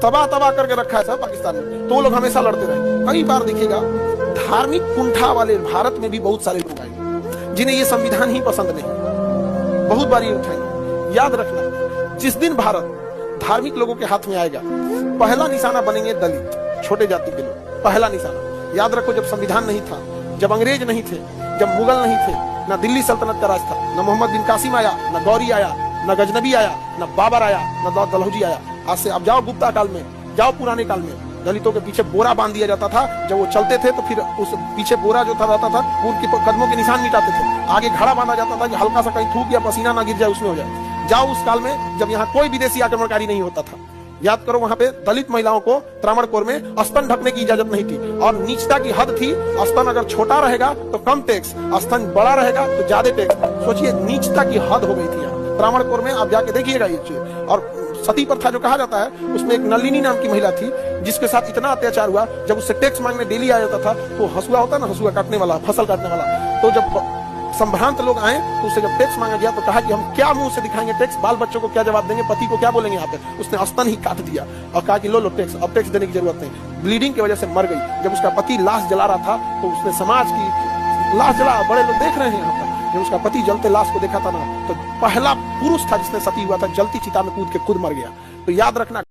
तबाह तबाह करके रखा है सब पाकिस्तान में, तो वो लोग हमेशा लड़ते रहे। कई बार देखिएगा धार्मिक कुंठा वाले भारत में भी बहुत सारे लोग आए जिन्हें ये संविधान ही पसंद नहीं, बहुत बार ये उठाएंगे। याद रखना, जिस दिन भारत धार्मिक लोगों के हाथ में आएगा, पहला निशाना बनेंगे दलित, छोटे जाति के लोग, पहला निशाना। याद रखो, जब संविधान नहीं था, जब अंग्रेज नहीं थे, जब मुगल नहीं थे, ना दिल्ली सल्तनत का राज था, ना मोहम्मद बिन कासिम आया, ना गौरी आया, ना गजनबी आया, ना बाबर आया, ना दलहौजी आया। आज से अब जाओ गुप्ता काल में, जाओ पुराने काल में, दलितों के पीछे बोरा बांध दिया जाता था। जब वो चलते थे तो फिर उस पीछे बोरा जो था रहता था, उनके कदमों के निशान मिटाते थे। आगे घड़ा बांधा जाता था कि हल्का सा कहीं थूक या पसीना ना गिर जाए, उसमें हो जाए। जाओ उस काल में जब यहाँ कोई विदेशी आक्रमणकारी नहीं होता था। याद करो, वहां पे दलित महिलाओं को त्रावणकोर में स्तन ढकने की इजाजत नहीं थी और नीचता की हद थी। स्तन अगर छोटा रहेगा तो कम टैक्स, स्तन बड़ा रहेगा तो ज्यादा टैक्स। सोचिए, नीचता की हद हो गई थी यहाँ त्रावणकोर में। आप जाके देखिएगा ये चीज। और सती प्रथा जो कहा जाता है, उसमें एक नलिनी नाम की महिला थी जिसके साथ इतना अत्याचार हुआ, जब उससे टैक्स मांगने डेली आ जाता था, तो हसुआ होता ना, हसुआ काटने वाला, फसल काटने वाला, तो जब संभ्रांत लोग आए तो उससे जब टैक्स मांगा गया तो कहा कि हम क्या मुंह से दिखाएंगे टैक्स, बाल बच्चों को क्या जवाब देंगे, पति को क्या बोलेंगे यहाँ पे। उसने स्तन ही काट दिया और कहा कि लो लो टैक्स, अब टैक्स देने की जरूरत नहीं। ब्लीडिंग की वजह से मर गई। जब उसका पति लाश जला रहा था तो उसने समाज की लाश जला, बड़े लोग देख रहे हैं यहाँ पर, जब उसका पति जलते लाश को देखा था ना, तो पहला पुरुष था जिसने सती हुआ था, जलती चिता में कूद के खुद मर गया। तो याद रखना।